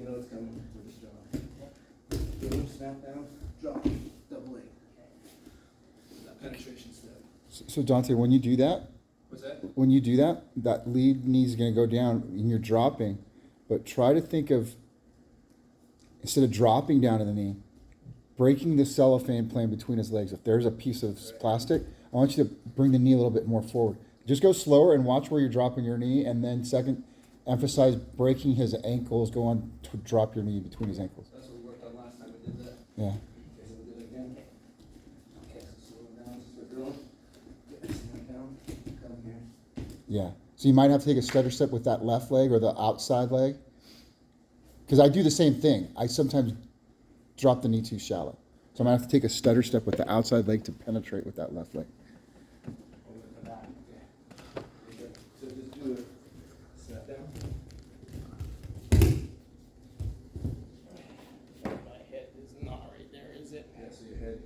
you know it's coming. We're just drawing. Boom, snap down, drop, double leg. That penetration step. So Dante, when you do that, What's that? when you do that, that lead knee is going to go down and you're dropping, but try to think of, instead of dropping down to the knee, breaking the cellophane playing between his legs. If there's a piece of plastic, I want you to bring the knee a little bit more forward. Just go slower and watch where you're dropping your knee, and then second, emphasize breaking his ankles, go on to drop your knee between his ankles. That's what we worked on last time we did that. Yeah. Okay, so we'll do it again. Okay, so slow it down, just we're drilling. Get this thing down, come here. Yeah. So you might have to take a stutter step with that left leg or the outside leg. Because I do the same thing. I sometimes drop the knee too shallow. So I'm going to have to take a stutter step with the outside leg to penetrate with that left leg. So just do it. Snap down. My head is not right there, is it? Yeah, so your head,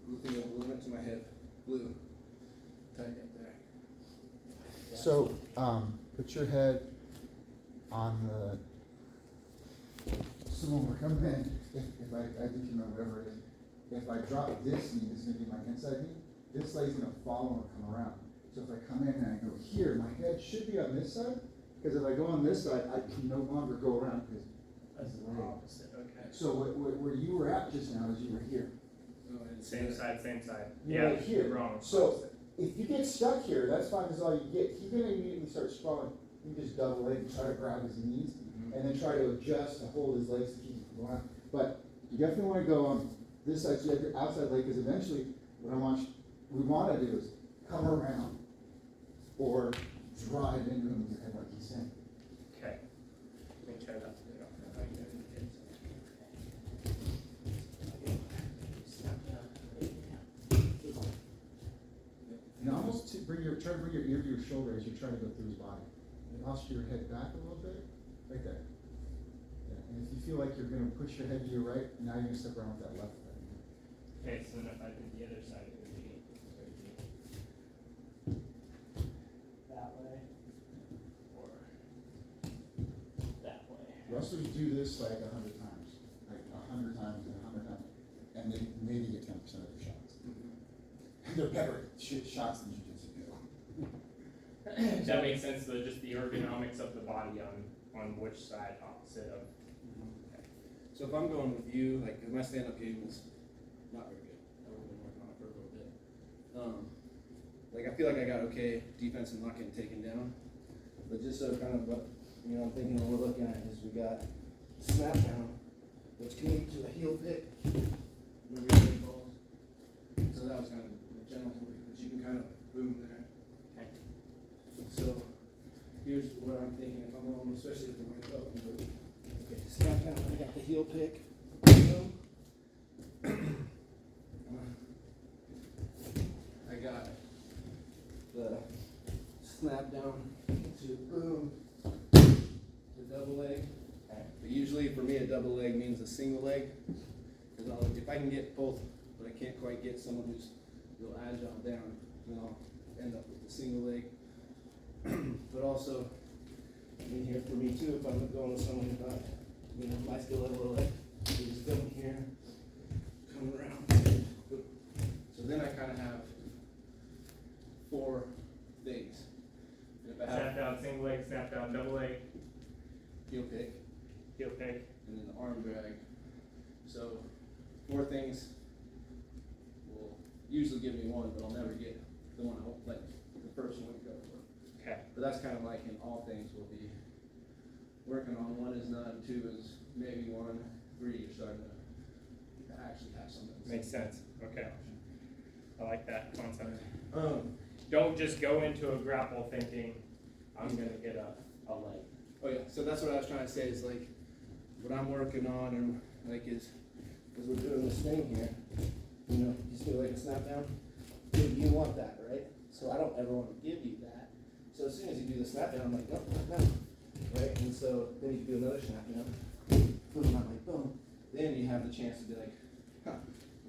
looking up a little bit to my head. Blue. Tight up there. So put your head on the. So when we're coming in, if I think you know whatever it is, if I drop this knee, this is going to be my inside knee, this leg's going to follow and come around. So if I come in and I go here, my head should be on this side, because if I go on this side, I can no longer go around because that's the leg. Opposite, okay. So where you were at just now is you were here. Oh, and Same side, same side. You're Yeah, right here. wrong. So if you get stuck here, that's fine, because all you get, he's going to immediately start sprawling. You just double leg and try to grab his knees, and then try to adjust to hold his legs to keep him from going out. But you definitely want to go on this side, so you have your outside leg, because eventually what we want to do is come around or drive into him with your head like he's saying. Okay. Let me try that. And almost try to bring your ear to your shoulder as you're trying to go through his body. And posture your head back a little bit, right there. Yeah. And if you feel like you're going to push your head to your right, now you're going to step around with that left leg. Okay, so then if I did the other side, it would be that way or that way. Wrestlers do this like 100 times, like 100 times and 100 times, and they maybe get 10% of their shots. They're better at shots than jiu-jitsu do. That makes sense, though, just the ergonomics of the body on which side opposite of. so if I'm going with you, like, 'cause my stand-up game is not very good. I've been working on it for a little bit. Like, I feel like I got okay defense and not getting taken down. But just so kind of what, I'm thinking what we're looking at is we got snap down, which can lead to a heel pick. Remember your big balls? So that was kind of the general point, but you can kind of boom there. Okay. So here's what I'm thinking if I'm going, especially if I'm going to go. Okay, snap down. I got the heel pick. Boom. I got the snap down to boom. The double leg. But usually for me a double leg means a single leg. Because if I can get both, but I can't quite get someone who's real agile down, then I'll end up with the single leg. But also, in here for me too, if I'm going with someone who's not, my skill level of leg, you just come here, come around. So then I kind of have 4 things. And if I have Snap down, single leg, snap down, double leg, heel pick, heel pick. and then the arm drag. So 4 things will usually give me 1, but I'll never get the one I won't, like the first one to go for. Okay. But that's kind of like in all things we'll be working on. 1 is none, 2 is maybe 1, 3 you're starting to actually have something. Makes sense. Okay. I like that concept. Um, Don't just go into a grapple thinking, I'm going to get a leg. oh yeah, so that's what I was trying to say is like, what I'm working on and like is we're doing this thing here, you just do like a snap down, you want that, right? So I don't ever want to give you that. So as soon as you do the snap down, I'm like, no, no, right? And so then you do another snap down, boom, I'm like, boom. Then you have the chance to be like, huh,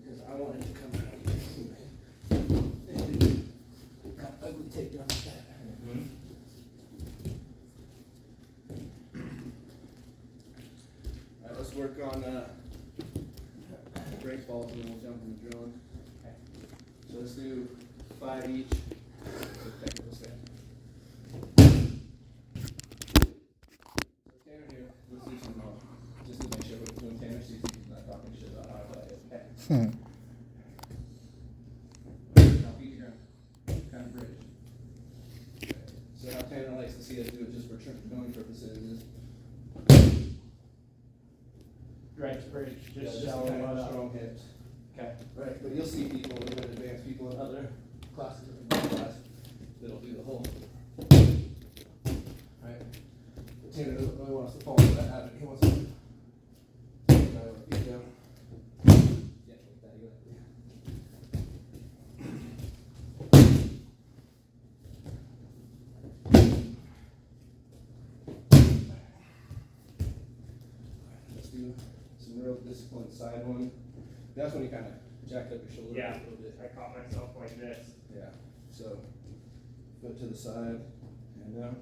because I wanted to come out here, and ugly takedown like that. work on brake balls and then we'll jump into drilling. Okay. So let's do 5 each. So technical step. So Tanner here, let's do some just to make sure we're doing Tanner so he's not talking shit about how I play it. Okay. Now feet to ground. Kind of bridge. Okay. So how Tanner likes to see us do it just for drilling purposes is Right bridge, yeah, just just shallow kind of butt up. strong hips. Okay. Right, but you'll see people, a little bit advanced people in other classes, or class, that'll do the whole. Right. But Tanner doesn't really want us to fall into that habit. He wants us to dive our feet down. Yeah, like that, exactly. Let's do some real disciplined side one. That's when you kind of jack up your shoulder Yeah, a little bit. I caught myself like this. Yeah, so foot to the side, and down.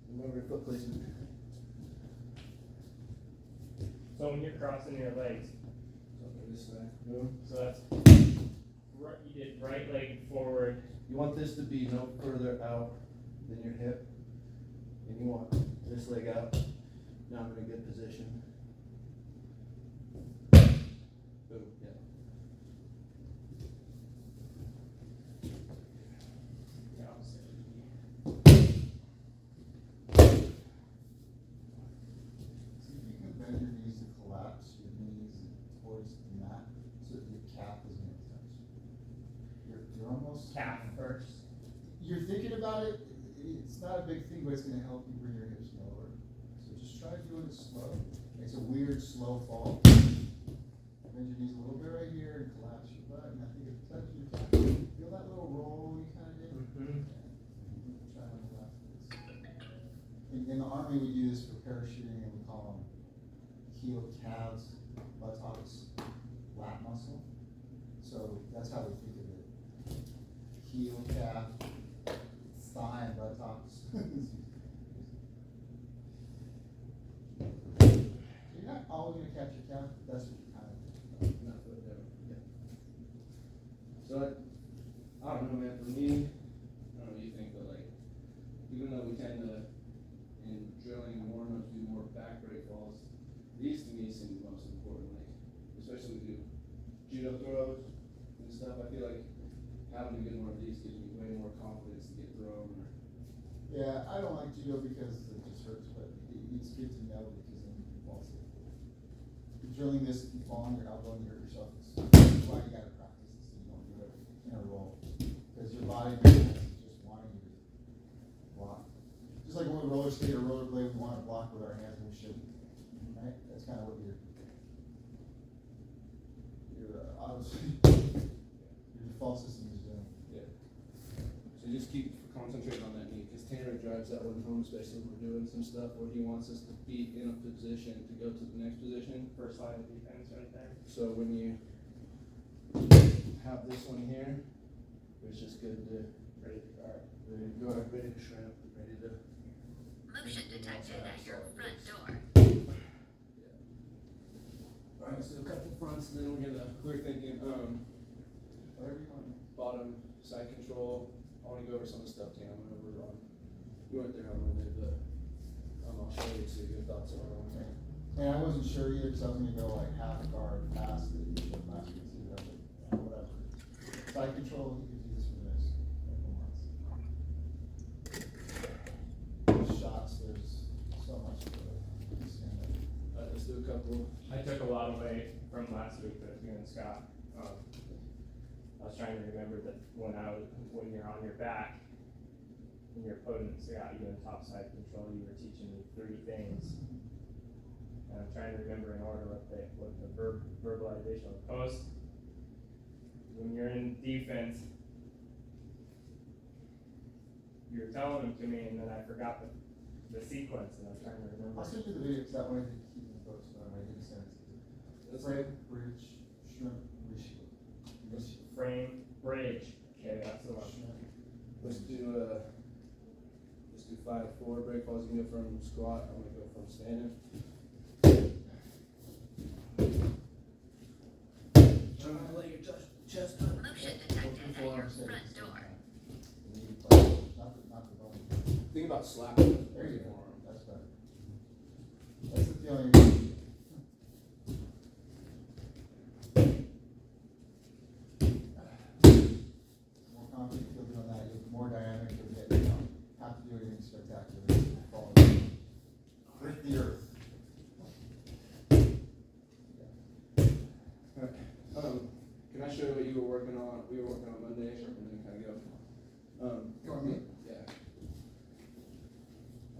Remember your foot placement. So when you're crossing your legs, Something this way. Boom. so that's, you did right leg forward, You want this to be no further out than your hip, and you want this leg out. Now I'm in a good position. Boom. Yeah. the opposite. See if you can bend your knees to collapse your knees towards the mat so that your calf isn't going to touch. You're almost. Calf first. You're thinking about it, it's not a big thing, but it's going to help you bring your hips lower. So just try doing it slow. It's a weird, slow fall. Bend your knees a little bit right here and collapse your butt. And I think if touch your calf, feel that little roll you kind of did? Mm-hmm. Try on the left. In the Army, we do this for parachuting, and we call them heel calves, buttocks, lat muscle. So that's how we think of it. Heel, calf, thigh, and buttocks. You're not always going to catch your calf, but that's what you kind of think. Not foot down. Yeah. So I don't know, man. For me, I don't know what you think, but like, even though we tend to in drilling and warm-ups do more back break falls, these to me seem the most important. Like, especially when we do judo throws and stuff. I feel like having a good one of these gives me way more confidence to get thrown. Or, Yeah, I don't like judo because it just hurts, but it's good to know because then you can fall safe. Drilling this, if you fall on your elbow and you hurt yourself, that's why you gotta practice this so you don't do it in a roll. Because your body is just wanting you to block. Just like when we roller skate or rollerblade, we want to block with our hands and we shouldn't. Right? That's kind of what your default system is doing. yeah. So just keep concentrating on that knee, because Tanner drives that one home, especially when we're doing some stuff where he wants us to be in a position to go to the next position. First line of defense right there. So when you have this one here, it's just good to Ready to guard. ready to go, ready to shrimp, ready to. Motion detected at your front door. Alright, so a couple fronts, and then we're thinking, Whatever you want. bottom side control. I wanna go over some of the stuff, Tam, I know we're on. You weren't there on Monday, but, I'll show you, see your thoughts are on Okay. And I wasn't sure either because I was going to go like half guard past the usual last week too. I was like, yeah, whatever. Side control, you can do this for the next couple months. Shots, there's so much to understand that. Alright, let's do a couple. I took a lot away from last week that you and Scott. I was trying to remember that when you're on your back and your opponent's got you in topside control, you were teaching me 3 things. And I'm trying to remember in order what the verbalization of post. When you're in defense, you were telling them to me, and then I forgot the sequence, and I was trying to remember. I'll send you the video because that one I didn't keep in the books, but I didn't send it to you. Let's Frame, bridge, shrimp, reshield. Frame, bridge. Okay, that's the one. Shrimp. Let's do do 5-4. Break falls, you can go from squat. I'm gonna go from standing. Trying to lay your chest up. Motion detected at your front door. Not the bone. Think about slapping. There you go. Forearm. That's better. That's the feeling. More confident you'll do on that, you'll more dynamic, you'll get, you don't have to do anything spectacular. Fall Hit the earth. Alright, can I show you what you were working on? We were working on Monday, and then kind of go. You want me? Yeah.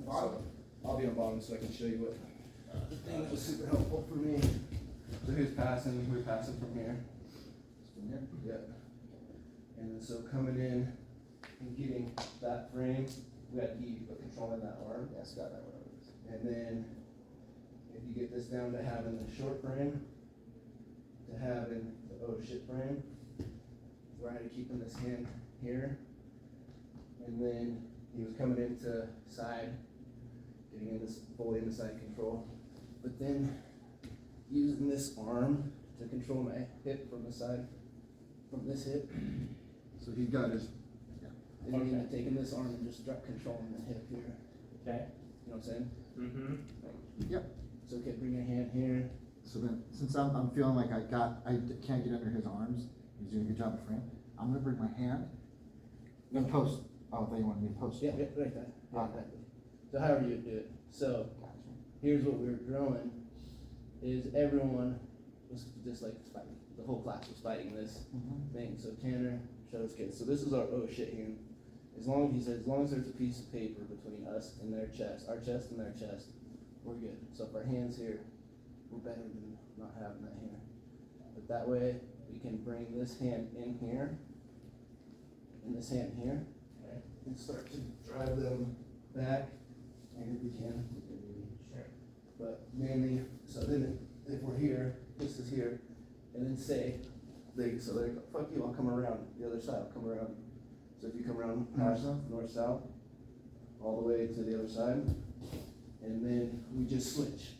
Bottom? I'll be on bottom so I can show you what the thing that was super helpful for me. So who's passing? We're passing from here. From here? Yeah. And then so coming in and getting that frame, we had key but controlling that arm. Yeah, Scott, that whatever it is. And then if you get this down to having the short frame, to having the oh shit frame, where I had to keeping this hand here. And then he was coming into side, getting in this fully into side control. But then using this arm to control my hip from the side, from this hip. So he got his, And then taking this arm and just controlling the hip here. Okay. You know what I'm saying? Mm-hmm. yep. So okay, bring your hand here. So then, since I'm feeling like I can't get under his arms, he's doing a good job of frame, I'm gonna bring my hand, No. post, oh, I thought you wanted me to post. Yeah, right there. Yeah, Okay. exactly. So however you do it. So here's what we were drawing, is everyone was just like fighting. The whole class was fighting this Mhm. thing. So Tanner showed us kids. So this is our oh shit hand. As long as there's a piece of paper between us and their chest, our chest and their chest, we're good. So if our hand's here, we're better than not having that here. But that way we can bring this hand in here and this hand here, Okay. and start to drive them back. And if we can, Sure. but mainly, so then if we're here, this is here, and then say, so they go, fuck you, I'll come around the other side, I'll come around. So if you come around past north-south, all the way to the other side, and then we just switch,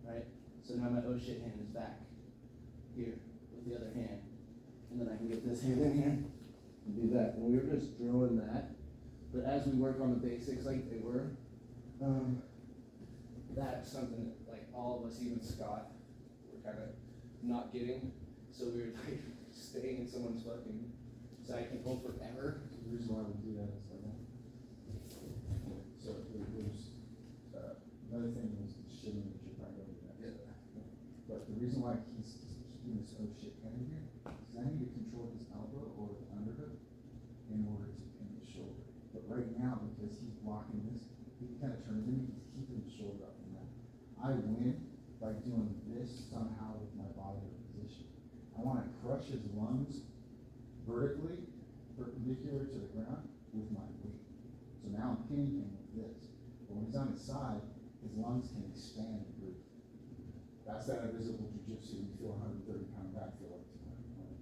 right? So now my oh shit hand is back here with the other hand, and then I can get this hand in here and do that. And we were just drilling that, but as we work on the basics like they were, that's something that like all of us, even Scott, were kind of not getting. So we were like staying in someone's fucking side control forever. The reason why we do that is like that. So there's, another thing is the shitting that you're probably going to do that. Yeah. But the reason why he's doing this oh shit hand in here is I need to control his elbow or the underhook in order to pin his shoulder. But right now, because he's blocking this, he kind of turns in, he's keeping his shoulder up from that. I win by doing this somehow with my body or position. I want to crush his lungs vertically, perpendicular to the ground with my weight. So now I'm pinning him with this. But when he's on his side, his lungs can expand and breathe. That's that invisible jujitsu. You feel 130-pound back, feel like 200.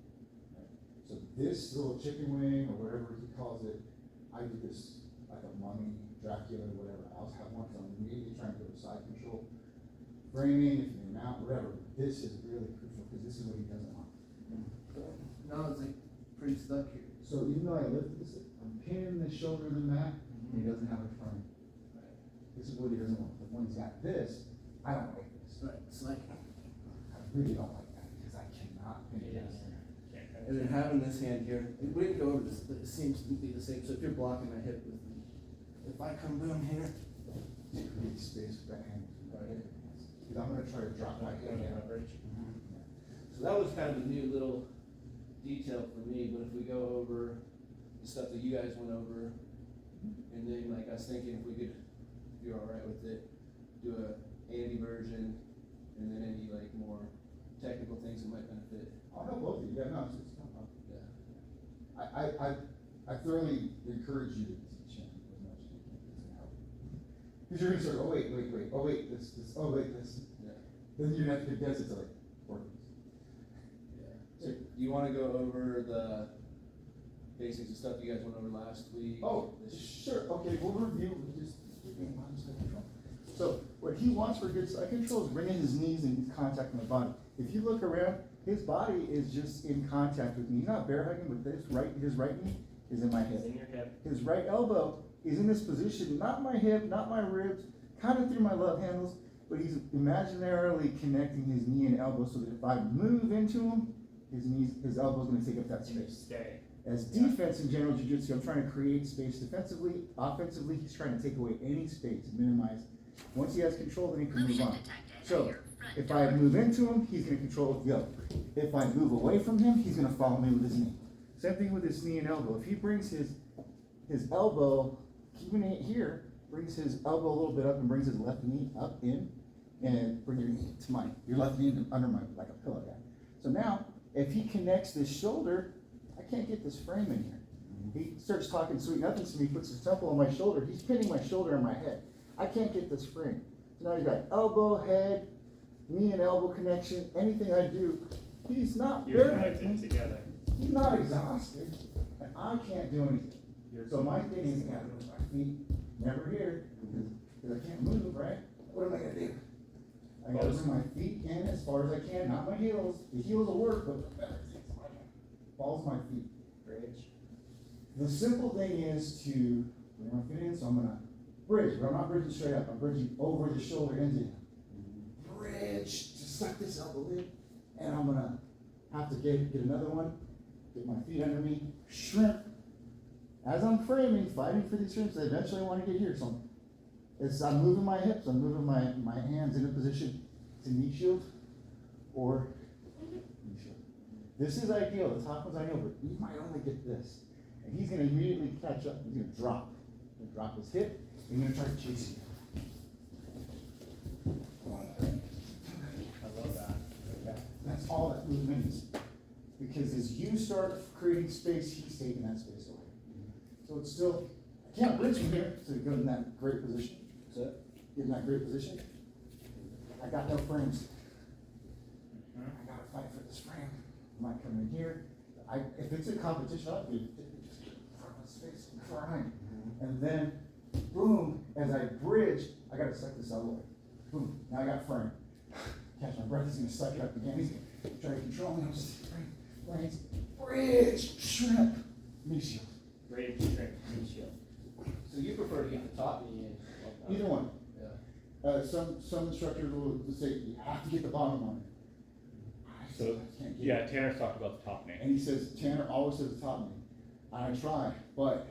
Right? So this little chicken wing or whatever he calls it, I do this like a mummy, Dracula, whatever. I also have one because I'm immediately trying to go to side control. Framing, if you mount, whatever. This is really crucial because this is what he doesn't want. Now it's like pretty stuck here. So even though I lift this, I'm pinning the shoulder in the mat, and he doesn't have a frame. This is what he doesn't want. But when he's got this, I don't like this. Right, it's like, I really don't like that because I cannot pin it down here. and then having this hand here, and we didn't go over this, but it seems to be the same. So if you're blocking my hip with me, if I come boom here, To create space for that hand. Right. Because I'm gonna try to drop my hand down. so that was kind of a new little detail for me. But if we go over the stuff that you guys went over, and then like I was thinking if we could, if you're all right with it, do a Andy version, and then any like more technical things that might benefit. I'll help both of you. Yeah, no, it's not problem. Yeah. I thoroughly encourage you to teach him as much as you can. It's gonna help. Because you're gonna start, oh wait, this, oh wait, this. Yeah. Then you're gonna have to guess it's like, organs. Yeah. So you want to go over the basics of stuff you guys went over last week. Oh, sure, okay, we'll review, just give me 1 second. Control. So, what he wants for good side control is bringing his knees in contact with the body. If you look around, his body is just in contact with me. He's not bear hugging, but his right knee is in my It's hip. in your hip. His right elbow is in this position, not my hip, not my ribs, kind of through my love handles, but he's imaginarily connecting his knee and elbow so that if I move into him, his elbow's gonna take up that You space. stay. As defense in general jiu-jitsu, I'm trying to create space defensively. Offensively, he's trying to take away any space, minimize. Once he has control, then he can move Motion on. detected at So, your front if door. I move into him, he's gonna control with the elbow. If I move away from him, he's gonna follow me with his knee. Same thing with his knee and elbow. If he brings his elbow, keeping it here, brings his elbow a little bit up and brings his left knee up in, and bring your knee to your left knee under my, like a pillow guy. So now, if he connects this shoulder, I can't get this frame in here. He starts talking sweet nothings to me, puts his temple on my shoulder, he's pinning my shoulder on my head. I can't get this frame. So now you got elbow, head, knee and elbow connection, anything I do, he's not You're very, connected together. he's not exhausted, and I can't do anything. You're So my thing is, I gotta move my feet, never here, because I can't move, right? What am I gonna do? I gotta bring my feet in as far as I can, not my heels. The heels will work, but balls my feet. bridge. The simple thing is to bring my feet in, so I'm gonna bridge, but I'm not bridging straight up, I'm bridging over the shoulder into him. Bridge, to suck this elbow in, and I'm gonna have to get another one, get my feet under me, shrimp. As I'm framing, fighting for these shrimps, I eventually wanna get here, so I'm moving my hips, I'm moving my hands in a position to knee shield or knee shield. This is ideal, the top one's ideal, but he might only get this. And he's gonna immediately catch up, he's gonna drop. He's gonna drop his hip, and he's gonna try to chase you. I love that. Okay. That's all that movement is. Because as you start creating space, he's taking that space away. So it's still, I can't bridge from here, so go in that great position. So, get in that great position. I got no frames. I gotta fight for this frame. I might come in here. If it's a competition, I'll do just get in front of his face and grind. And then, boom, as I bridge, I gotta suck this elbow. Boom, now I got frame. Catch my breath, he's gonna suck it up again. He's gonna try to control me. I'm just bridge, shrimp, knee shield. Bridge, strength, knee shield. So you prefer to get the top knee in? Either one. Yeah. Some instructors will say you have to get the bottom on it. I So, can't get yeah, it. Tanner's talked about the top knee. And he says, Tanner always says the top knee. I try, but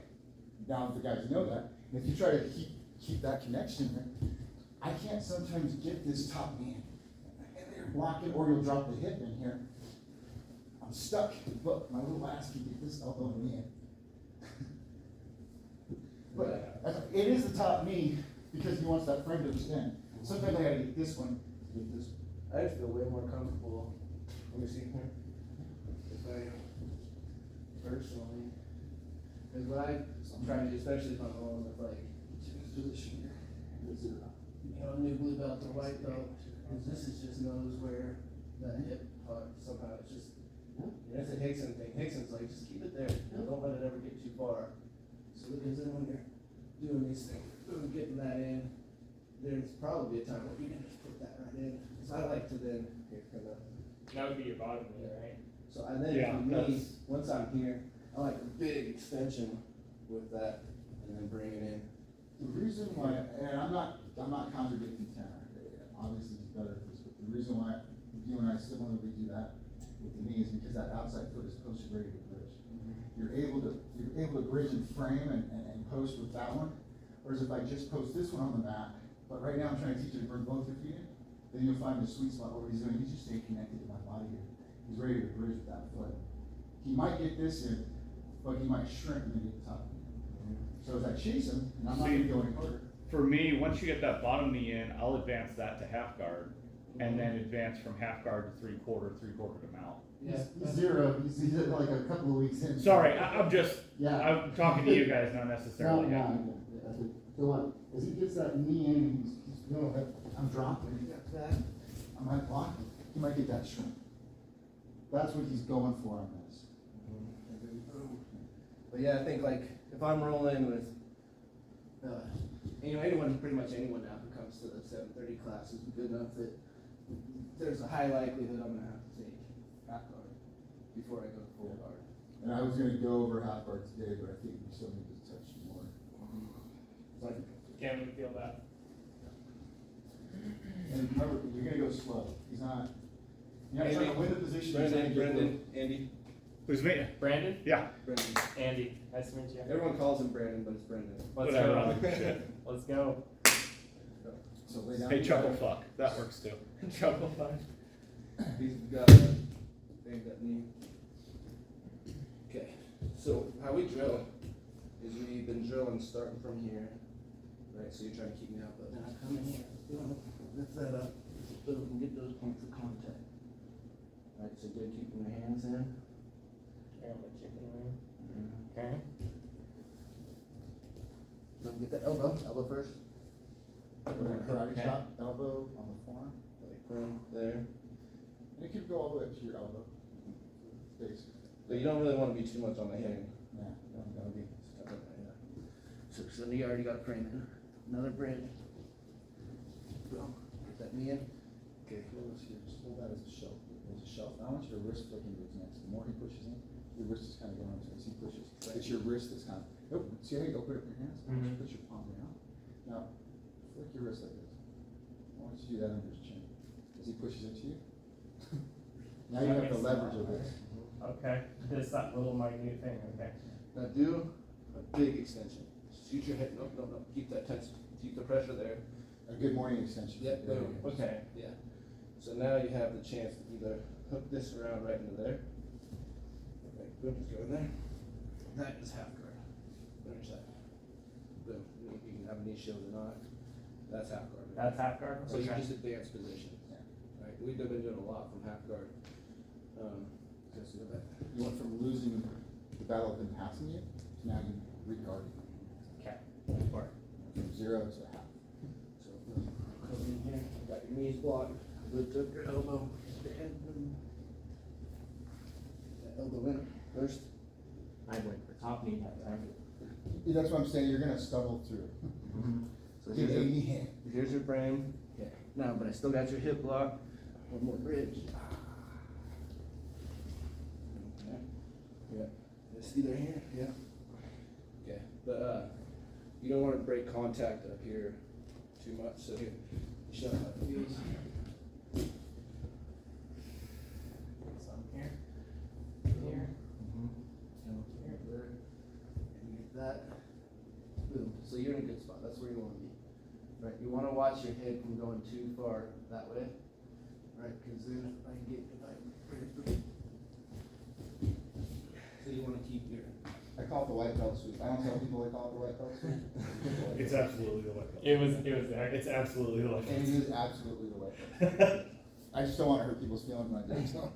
now the guys know that. And if you try to keep that connection there, I can't sometimes get this top knee in. And they're blocking, or you'll drop the hip in here. I'm stuck, but my little ass can get this elbow in the end. But it is the top knee because he wants that frame to extend. Sometimes I gotta get this one to get this one. I just feel way more comfortable. Let me see here. If I personally, because what I'm trying to do, especially if I'm going with like position here, is new blue belt to white belt, because this is just knows where that hip part somehow it's just. It's a Hickson thing. Hickson's like just keep it there. Don't let it ever get too far. So because then when you're doing these things, getting that in, there's probably a time where you can just put that right in. Because I like to then kind of. That would be your bottom knee, right? So and then Yeah, for me, that's- once I'm here, I like a big extension with that, and then bring it in. The reason why, and I'm not contradicting Tanner, obviously he's better at this, but the reason why you and I similarly do that with the knee is because that outside foot is posted ready to bridge. You're able to bridge and frame and post with that one, whereas if I just post this one on the mat, but right now I'm trying to teach you to bring both your feet in, then you'll find the sweet spot. What he's doing, he's just staying connected to my body here. He's ready to bridge with that foot. He might get this in, but he might shrink and then get the top. So as I chase him, and I'm not gonna go any harder. For me, once you get that bottom knee in, I'll advance that to half guard, and then advance from half guard to three quarter to mount. He's zero. He's like a couple of weeks in. Sorry, I'm just, Yeah. I'm talking to you guys, not No, necessarily. no, so what? As he gets that knee in, and he's going, I'm dropping. He got that. I might block him. He might get that shrimp. That's what he's going for on this. And then boom. But yeah, I think like if I'm rolling with, anyone, pretty much anyone now who comes to the 7:30 class is good enough that there's a high likelihood I'm gonna have to take half guard before I go to full guard. And I was gonna go over half guard today, but I think we still need to touch more. Like, Can we feel that? And remember, you're gonna go slow. He's not, you're not trying to win the position. you're trying to Brendan, get Brendan, Andy, Who's me? Brandon? Yeah. Brendan. Andy, nice to meet you. Everyone calls him Brandon, but it's Brendan. Let's Whatever, go. I don't give a shit. Let's go. So lay down. Hey, chuckle fuck, that works too. Trouble fun. He's got a thing that knee. Okay, so how we drill is we've been drilling starting from here, right? So you're trying to keep me out, but then I come in here, lift that up, boom, and get those points of contact. Right, so good keeping your hands in. Okay, I'm a chicken wing. Okay. Then get the elbow first. Karate Okay. chop, elbow on the forearm. Like boom, there. And it could go all the way up to your elbow. Basic. But you don't really want to be too much on the hand. Yeah. Don't gotta be stuck on that, yeah. So you already got a frame in. Another bridge. Boom. Get that knee in. Okay. Close here, just hold that as a shelf. As a shelf. I want your wrist flicking to his next. The more he pushes in, your wrist is kind of going up as he pushes. It's your wrist that's kind of, nope, see how you open up your hands? Mhm. Put your palm down. Now, flick your wrist like this. I want you to do that under his chin. As he pushes into you. Now you have the leverage of this. Okay, this that little minute thing, okay. Now do a big extension. Shoot your head. No. Keep that tense. Keep the pressure there. A good morning extension. Yep, There boom. you go. Okay. Yeah. So now you have the chance to either hook this around right into there. Okay, boom, just go in there. That is half guard. Finish that. Boom. You can have a knee shield or not. That's half guard. That's half guard? So you Okay. just advance position. Yeah. Right. We've been doing a lot from half guard. Just go back. You went from losing the battle of him passing you to now you regarding. Okay. Work. From 0 to half. So, come in here, got your knees blocked, lift up your elbow, stand, boom. That elbow in first. I went for top knee that time. Yeah, that's what I'm saying, you're gonna stumble through. So Get here's 80 your, hand. here's your frame. Okay. Now, but I still got your hip lock. One more bridge. Okay. Yeah. Just either here. Yeah. Okay. But you don't want to break contact up here too much. So here, show how it feels. So I'm here. Here. And get that. Boom. So you're in a good spot. That's where you want to be. Right. You want to watch your head from going too far that way. Right. Because then if I can get so you want to keep your. I call it the white belt sweep. I don't tell people I call it the white belt sweep. It's absolutely the white belt. It was there. It's absolutely the white And it is absolutely the white belt. belt. I just don't wanna hurt people's feelings when I do so.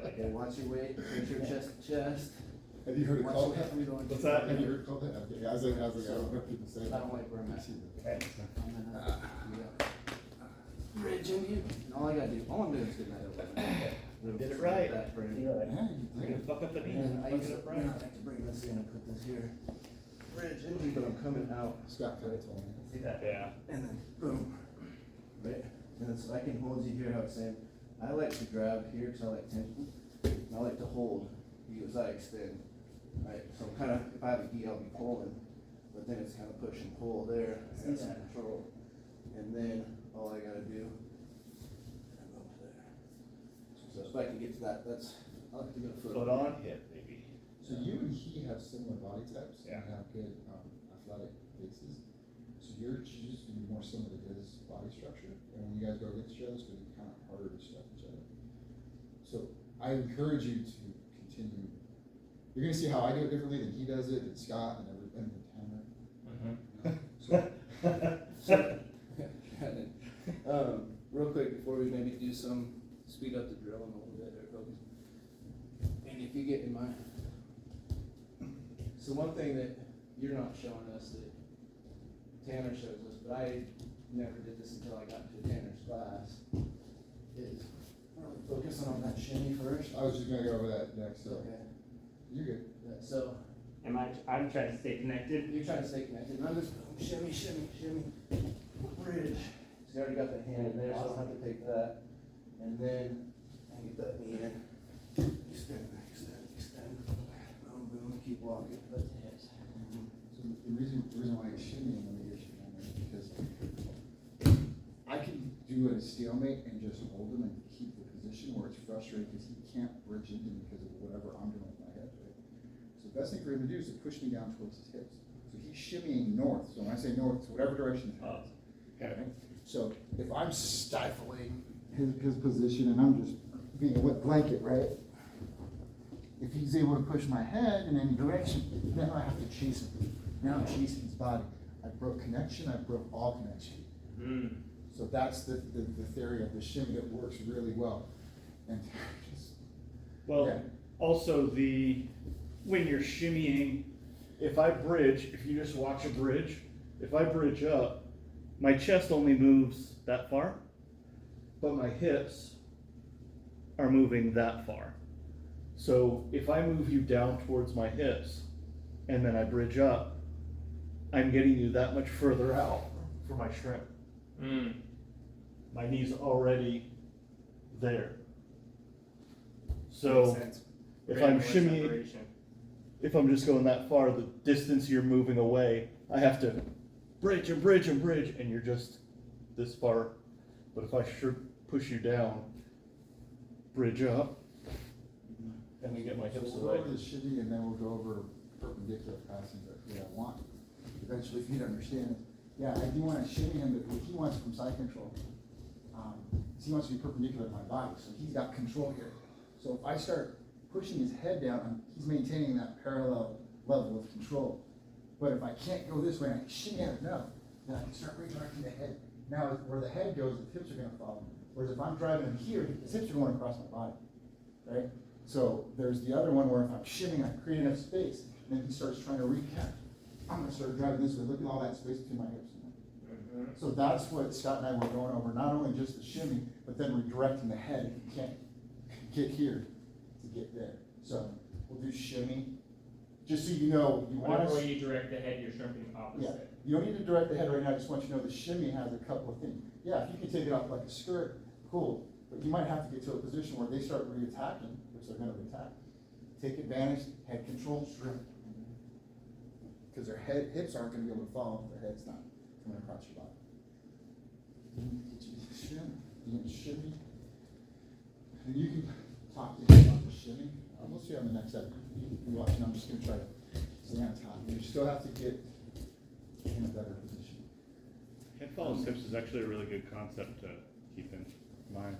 Okay, watch your weight. Put your chest to chest. Have you heard it Watch called your that? head from going What's too that? far. Have you heard it called that? Okay, I was like, I don't know if people say I that. don't like where I'm at. Okay. I'm gonna, bridge into you. And all I gotta do, all I'm doing is getting that elbow. Did it right. That frame. Feel it. Yeah, you You're did. gonna fuck up the knee. And I Fuck used it to, up right. I like to bring this in and put this here. Bridge into, but I'm coming out. Scott kinda told me. See that? Yeah. And then boom. Right? And then so I can hold you here how it's saying. I like to grab here because I like tension. And I like to hold you as I extend. Right? So I'm kind of, if I have a gi, I'll be pulling. But then it's kind of push and pull there. See That's some that. control. And then all I gotta do. And go to there. So if I can get to that, that's, I like to get a foot. Foot on, hip, baby. So you and he have similar body types and Yeah. have good athletic bases. So your jiu-jitsu is more similar to his body structure. And when you guys go against each other, it's gonna be kind of harder to stuff each other. So I encourage you to continue. You're gonna see how I do it differently than he does it, and Scott, and everybody, and Tanner. Real quick, before we maybe do some, speed up the drill a little bit there, folks. And if you get in my, so one thing that you're not showing us that Tanner shows us, but I never did this until I got to Tanner's class, is really focusing on that shimmy first. I was just gonna go over that next, so. Okay. You're good. So I'm trying to stay connected. you're trying to stay connected, and I'm just shimmy, shimmy, shimmy, bridge. So you already got the hand in there, so I don't have to take that. And then I get that knee in. Extend, extend, extend. Boom, boom, keep walking. Let's hit. So the reason why it's shimmying when you get shimmy on there is because I can do a stalemate and just hold him and keep the position where it's frustrating because he can't bridge into me because of whatever I'm doing with my head, right? So the best thing for him to do is to push me down towards his hips. So he's shimmying north. So when I say north, it's whatever direction his head is. Okay. So if I'm stifling his position and I'm just being a wet blanket, right? If he's able to push my head in any direction, then I have to chase him. Now I'm chasing his body. I broke connection, I broke all connection. So that's the theory of the shimmy that works really well. And just, Well, yeah. also when you're shimmying, if you just watch a bridge, if I bridge up, my chest only moves that far, but my hips are moving that far. So if I move you down towards my hips and then I bridge up, I'm getting you that much further out for my shrimp. My knee's already there. So Makes sense. if Create I'm more shimmying, separation. if I'm just going that far, the distance you're moving away, I have to bridge and bridge and bridge, and you're just this far. But if I push you down, bridge up, and then get my So hips we'll go away. over the shimmy and then we'll go over perpendicular passing, but what I want eventually for you to understand is, yeah, I do want to shimmy him, but what he wants from side control, is he wants to be perpendicular to my body, so he's got control here. So if I start pushing his head down, he's maintaining that parallel level of control. But if I can't go this way and I shimmy him enough, then I can start redirecting the head. Now, where the head goes, the hips are gonna follow. Whereas if I'm driving him here, his hips are going across my body, right? So there's the other one where if I'm shimming, I create enough space, and then he starts trying to recap. I'm gonna start driving this way, look at all that space between my hips. So that's what Scott and I were going over, not only just the shimmy, but then redirecting the head. If you can't get here to get there. So we'll do shimmy, just so you know, you want Whatever to. way you direct the head, you're shrimping opposite. Yeah, you don't need to direct the head right now, I just want you to know the shimmy has a couple of things. Yeah, if you can take it off like a skirt, cool, but you might have to get to a position where they start re-attacking, which they're gonna re-attack. Take advantage, head control, shrimp. Because their hips aren't gonna be able to follow if their head's not coming across your body. Get you to shimmy, you can shimmy. And you can talk to him about the shimmy. We'll see on the next episode. You watching, I'm just gonna try to stay on top. You still have to get in a better position. Head follows hips is actually a really good concept to keep in mind.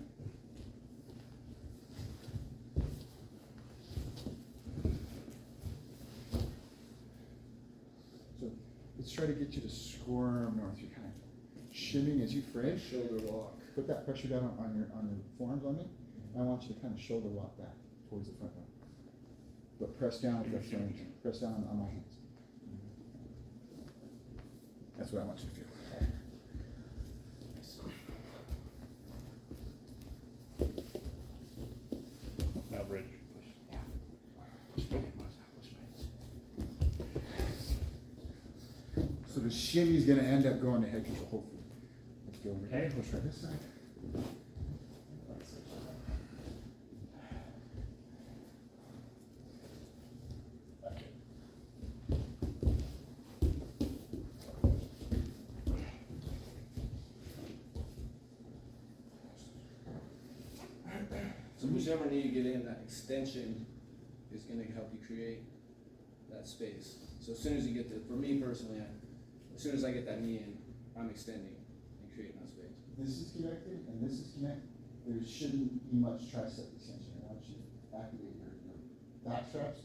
So let's try to get you to squirm north. You're kind of shimming as you fringe. Shoulder walk. Put that pressure down on your forearms on me. And I want you to kind of shoulder walk back towards the front line. But press down with the fringe. Press down on my hands. That's what I want you to feel. Now bridge. So the shimmy's gonna end up going to head control, hopefully. Let's go over here. Okay. Let's try this side. So whichever knee you get in, that extension is gonna help you create that space. So as soon as you get to, for me personally, as soon as I get that knee in, I'm extending and creating that space. This is connected and this is connected. There shouldn't be much tricep extension. I want you to activate your back straps,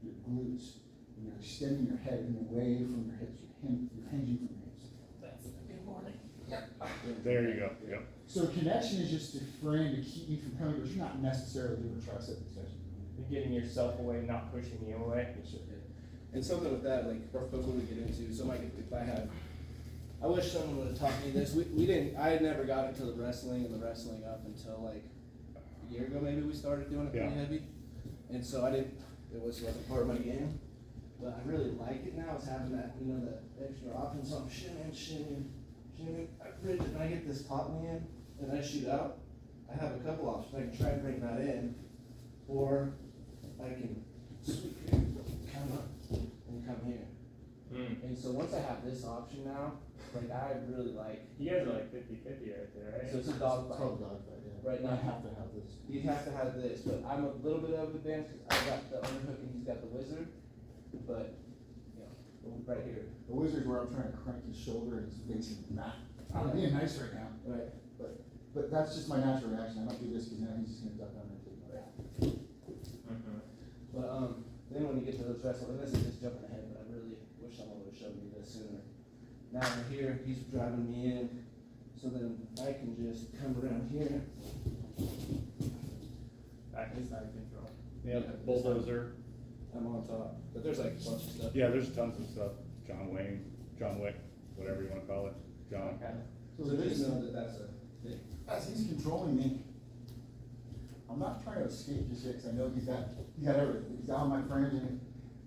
your glutes, and you're extending your head away from your hips. You're hinging from your hips. That's good morning. There you go. Yep. So connection is just a frame to keep me from coming, but you're not necessarily doing tricep extension. You're getting yourself away, not pushing you away. And something with that, like, before we get into, so Mike, if I wish someone would have taught me this. We didn't, I had never got into the wrestling and the wrestling up until like a year ago maybe we started doing it pretty Yeah. heavy. And so I didn't, it wasn't part of my game. But I really like it now, it's having that, you know, that extra option, so I'm shimmying. I bridge it, and I get this top knee in, and I shoot out. I have a couple options, I can try and bring that in, or I can sweep here, come up, and come here. And so once I have this option now, like I really like. You guys are like 50-50 right there, right? So it's a dog fight. Total dogfight, yeah. Right now. I have to have this. You'd have to have this, but I'm a little bit of advanced because I got the underhook and he's got the wizard. But, you know, right here. The wizard's where I'm trying to crank his shoulder and he's facing back. I'm being nice right now, Right. but that's just my natural reaction. I don't do this because now he's just gonna duck under and take my back. But then when you get to those wrestling, and this is just jumping ahead, but I really wish someone would have showed me this sooner. Now we're here, he's driving me in, so then I can just come around here. Back inside control. Yeah, Yeah. bulldozer. I'm on top, but there's like a bunch of stuff. Yeah, there's tons of stuff. John Wick, whatever you wanna call it. John. Okay. So just know that that's a thing. As he's controlling me, I'm not trying to escape just yet, because I know he's got everything. He's got all my frames in it.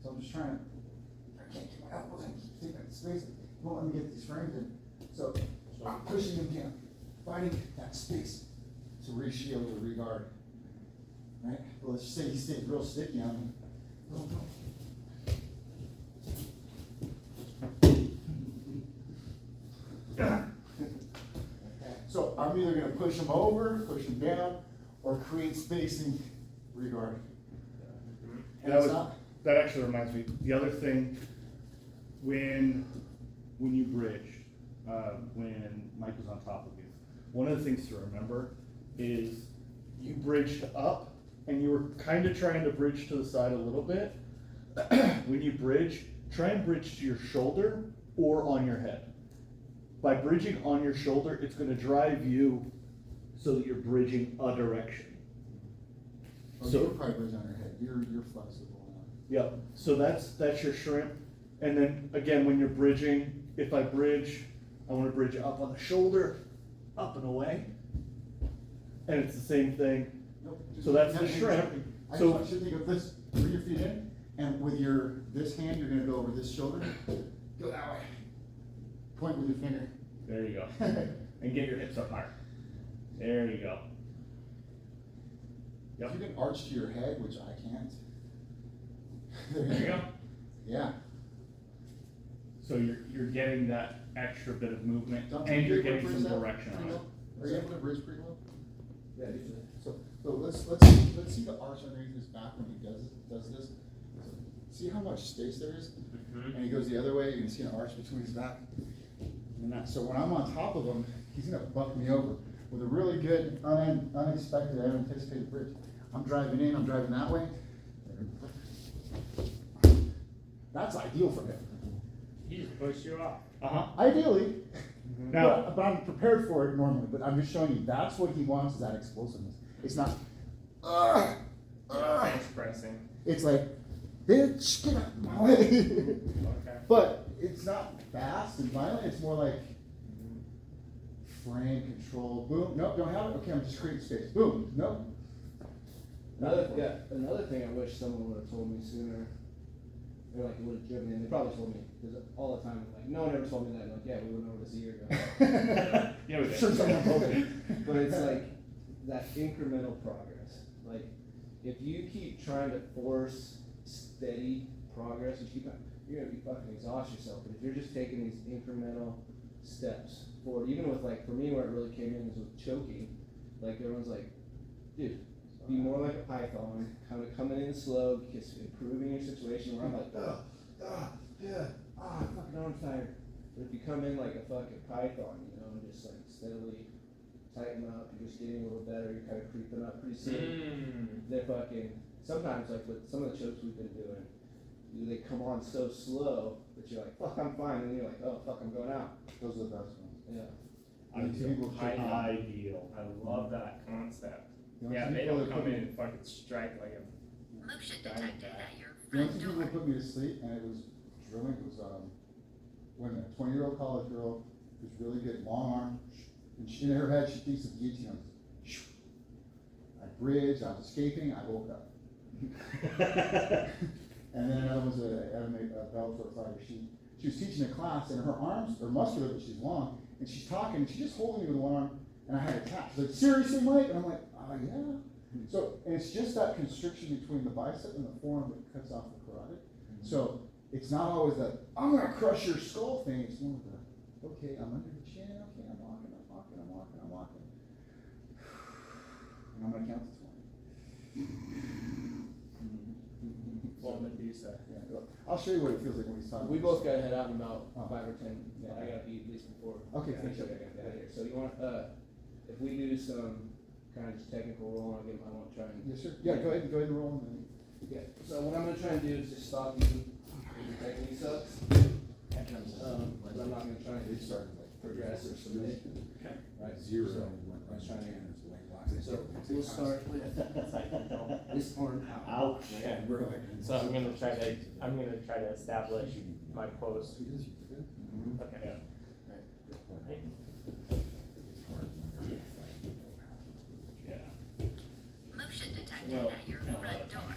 So I'm just trying to, I can't get my elbows in, keep taking that space. He won't let me get these frames in. So I'm pushing him down, finding that space to re-shield or re-guard. Right? Well, let's just say he stays real sticky on me. Boom, boom. So I'm either gonna push him over, push him down, or create spacing regard. And it's not, That actually reminds me, the other thing, when you bridge, when Mike was on top of you, one of the things to remember is you bridged up and you were kind of trying to bridge to the side a little bit. When you bridge, try and bridge to your shoulder or on your head. By bridging on your shoulder, it's gonna drive you so that you're bridging a direction. so So- you're probably bridge on your head, you're flexible now. Yep, so that's your shrimp. And then again, when you're bridging, if I bridge, I wanna bridge up on the shoulder, up and away. And it's the same thing. Nope, just- So that's the yeah, shrimp. exactly. I So- just want you to think of this, bring your feet in, and with this hand, you're gonna go over this shoulder, go that way. Point with your finger. There you go. And get your hips up higher. There you go. If you can arch to your head, which I can't. There you go. Yeah. So you're getting that extra bit of movement Don't and you you're get getting what some bridge that direction pretty on it. well? Are you able to bridge pretty well? Yeah, usually. So let's see the arch underneath his back when he does this. So see how much space there is? And he goes the other way, you can see an arch between his back. And that, so when I'm on top of him, he's gonna buck me over with a really good, unexpected, unanticipated bridge. I'm driving in, I'm driving that way. That's ideal for him. He just pushed you off. Ideally. Now- But I'm prepared for it normally, but I'm just showing you, that's what he wants, is that explosiveness. It's not, Bench pressing. it's like, bitch, get out of my way. Okay. But it's not fast and violent, it's more like frame control, boom, nope, don't have it, okay, I'm just creating space, boom, nope. Another thing I wish someone would have told me sooner, or like it would have driven in, they probably told me, because all the time, like, no one ever told me that, like, yeah, we went over this a year ago. Yeah, we did. Sure, someone told me. But it's like that incremental progress. Like, if you keep trying to force steady progress, you're gonna be fucking exhaust yourself. But if you're just taking these incremental steps forward, even with like, for me, where it really came in is with choking. Like, everyone's like, dude, be more like a python, kind of coming in slow, just improving your situation. Where I'm like, fucking arm's tired. But if you come in like a fucking python, you know, and just like steadily tighten up, you're just getting a little better, you're kind of creeping up pretty soon. They're fucking, sometimes like with some of the chokes we've been doing, they come on so slow that you're like, fuck, I'm fine, and you're like, oh, fuck, I'm going out. Those are the best ones. Yeah. Ideal. I love that concept. The only Yeah, two they people don't that come put in me- and fucking strike like a. Motion detected at your The only front two people door. that put me to sleep, and it was drilling, was, when a 20-year-old college girl who's really good, long arm, and in her head, she thinks of guillotine. I bridged, I was escaping, I woke up. And then another was a Bellator fighter. She was teaching a class, and her arms are muscular, but she's long, and she's talking, and she's just holding me with one arm, and I had to tap. She's like, seriously, Mike? And I'm like, yeah. So, and it's just that constriction between the bicep and the forearm that cuts off the carotid. So it's not always that, I'm gonna crush your skull thing. It's more of the, okay, I'm under the chin, okay, I'm walking. And I'm gonna count to 20. Well, Medusa. Yeah, I'll show you what it feels like when he's talking. We both gotta head out in about Oh. 5 or 10. Yeah, I gotta be at least before. Okay, I finish up. gotta get out of here. So you want, if we do some kind of just technical roll, I want to try and. Yes, sir. Yeah, go ahead and roll. And Yeah, so what I'm gonna try and do is just stop you if your technique sucks. But I'm not gonna try and progress or submit. Right, Zero. So, I was trying to. So we'll start with this arm out. Ouch. Okay. So I'm gonna try to establish my pose. Okay. Right. Motion detected at your front door.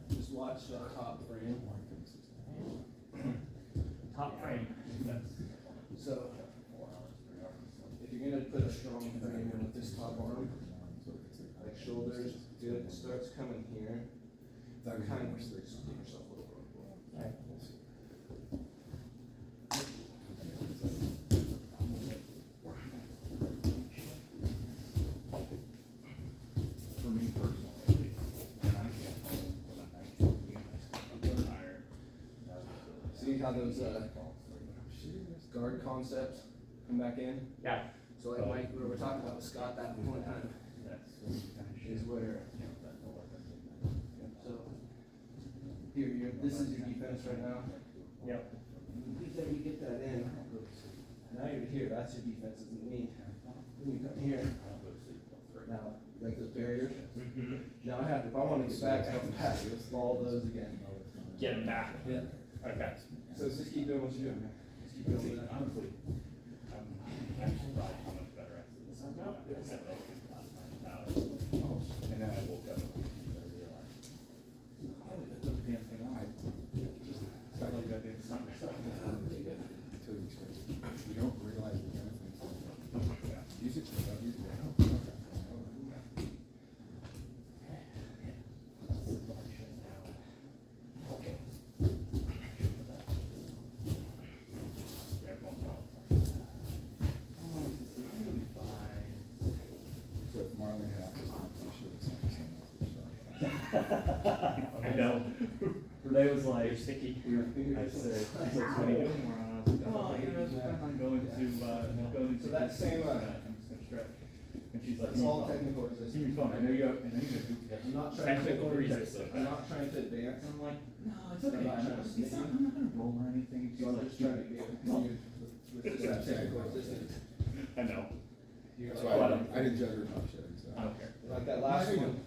Just watch the top frame. Top frame. So if you're gonna put a strong frame in with this top arm, like shoulders, good, it starts coming here. That kind of just give yourself a little room. Right. For me personally, See how those guard concepts come back in? Yeah. So like Mike, we were talking about with Scott, that one kind of is where. So here, this is your defense right now. Yep. You get that in. Now you're here. That's your defense is in the knee. Then you come here. Now, like those barriers. Now I have, if I want to get back, I have to pass all those again. Get him back. Yeah. Okay. So just keep doing what you're doing. Just keep doing that. honestly, I'm surprised how much better I feel. And then I woke up. you don't realize the benefits. Use it without using it. So if Marlon had this, she would have I know. Renee was like, You're sticky. I said, she's like, what are you doing tomorrow? I was like, oh, you know, I plan on going to. So that same, I'm just gonna stretch. And she's like, It's all technical Give me resistance. your phone, I know you have, I'm not trying to. Technical resistance. I'm not trying to advance. I'm like, no, it's I'm okay, not trying to sneak I'm not gonna roll or anything. She's So I'm like, just trying to get confused with just that technical resistance. I know. That's why I didn't judge her enough, so. I don't care. Like that last one.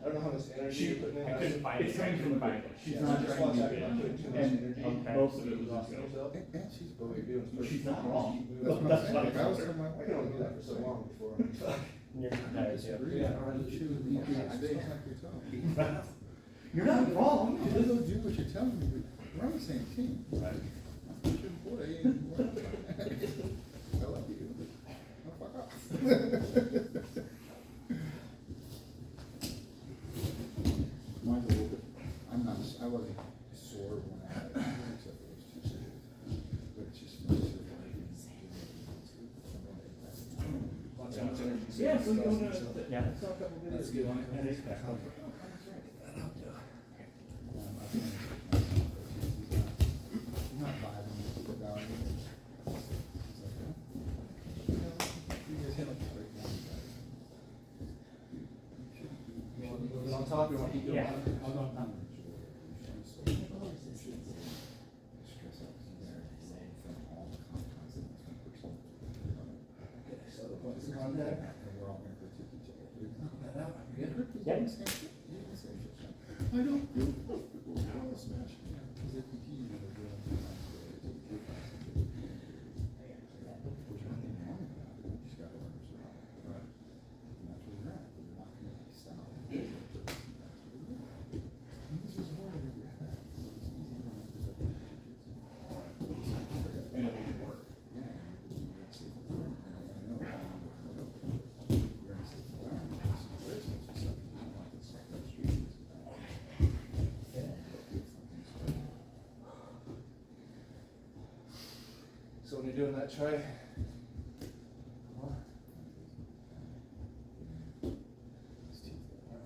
I don't know how much energy you're putting in. I couldn't find It's it. coming from the back. She's Yeah, not just trying watch to out, do you're not putting too it. much And energy. Okay. most of it was Exhausting just yourself. And she's, But what you're doing is perfect. She's not wrong. Keep moving. That's what If I was from my I can only do that for so long before. You're tired, yeah. Yeah, I don't have to choose. You can't stay like you're telling. You're not wrong. She doesn't do what you're telling me, but we're on the same team. Right. I'm pushing for it, I love you. Oh, fuck off. Mine's a little bit, I wasn't sore when I had it, except it was too serious. But it's just. Watch how much energy. Yeah, so you wanna, Yeah. I saw a couple videos. That's a good one. And it's back. Not vibing with the value. You want to move it on top, or you want to keep doing Yeah. it? I'll go on. Okay, so points of contact. Yeah. I don't feel comfortable smashing it because they compete with the real. There's nothing wrong with that. You just gotta learn to survive. Right. And that's where you're at. You're not gonna be stop. This is hard to do. It's easy to run this up. And it'll be work. Yeah. You're gonna say, I know. You're gonna say, wow, this is great. It's just something you want to say. That's true. So when you're doing that, try.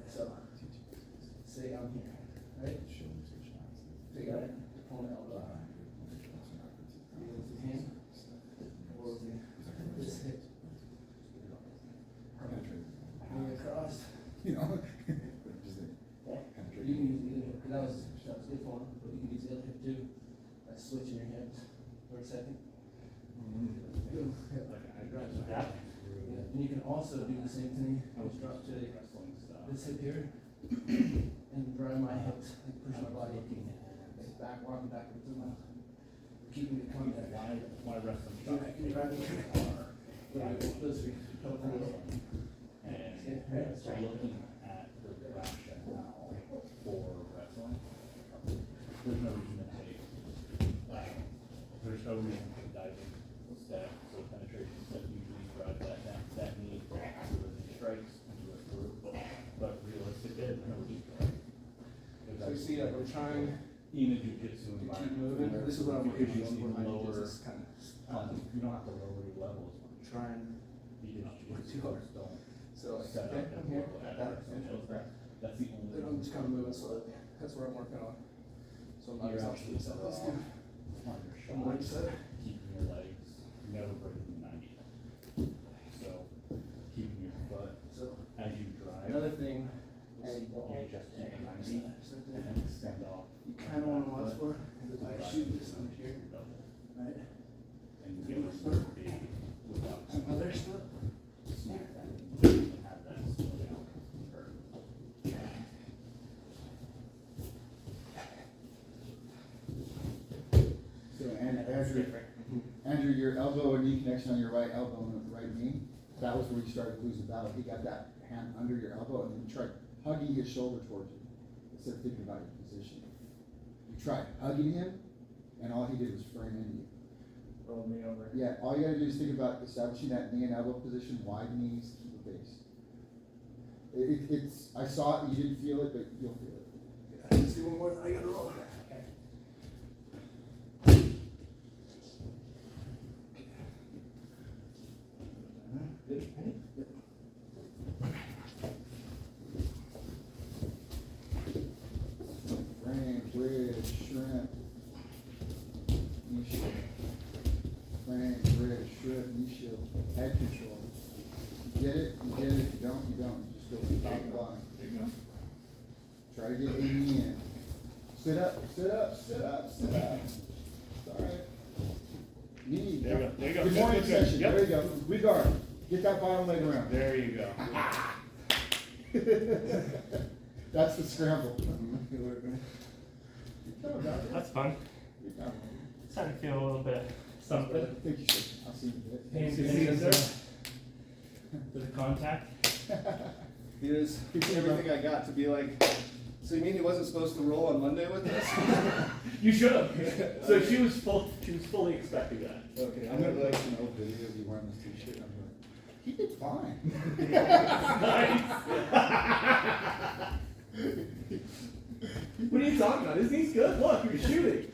So, say I'm here, right? So you got it, pull the elbow. Either with your hand or with this hip. Moving across. You know? You can use either hip, that was good for one, but you can use the other hip too. By switching your hips for a second. Boom. Hip. Yeah. Yeah, and you can also do the same thing, just drop to Wrestling stuff. this hip here, and drive my hips, like push my body, like back, walking backwards and out. Keeping the contact. Why wrestling You're stuff? driving. Those three, couple times. And so looking at the rationale for wrestling, there's no reason to take, there's no reason to diving step, so penetration step usually drive that down, that knee, so the knee strikes and do it through, but realistically, there's no need for it. So you see that we're trying In a jujitsu to keep environment. moving, this is what I'm working Because on, you where my can lower, just kind of, you don't have to lower your levels, trying, because Too hard. jujitsu don't so like, set up okay, and I'm here, look got at that, it. finish with that. That's the only. Then I'm just kind of moving slowly, that's what I'm working on. So I'm not You're exhausted, actually so better let's off do. on your From one shot, side. keeping your legs, never breaking 90. So, keeping your foot So, as you drive, another thing, you just keep it 90 and then extend off. you kind of want to watch for, is if I shoot this under here, right? And you get a big without Another step. smack that, and have that slow down curve. So, Andrew, your elbow and knee connection on your right elbow and right knee, that was where you started to lose the battle. He got that hand under your elbow and then you tried hugging his shoulder towards you instead of thinking about your position. You tried hugging him and all he did was frame into you. Roll me over. Yeah, all you gotta do is think about establishing that knee and elbow position, wide knees, keep a base. It's, I saw it, you didn't feel it, but you'll feel it. Let's do one more, then I gotta roll. Good, right? Yep. Frank, bridge, shrimp, knee shield. Frank, bridge, shrimp, knee shield, head control. You get it, you get it, if you don't, you don't. You just go from top to bottom. There you go. Try to get a knee in. Sit up, sit up, sit up, sit up. It's all right. Knee. There you go, there you go. Good Good, morning good, good. session, Yep. there you go. Regard, get that bottom leg around. There you go. That's the scramble. Good work, man. That's fun. Starting to feel a little bit something. Thank you, sir. I'll see you in a bit. Pain See you, consistency sir. for the contact. Here's everything I got to be like, so you mean he wasn't supposed to roll on Monday with us? You should have. So she was fully expecting that. Okay, I'm gonna like an old video of you wearing this t-shirt. I'm like, he did fine. What are you talking about? He's good. Look, you're shooting.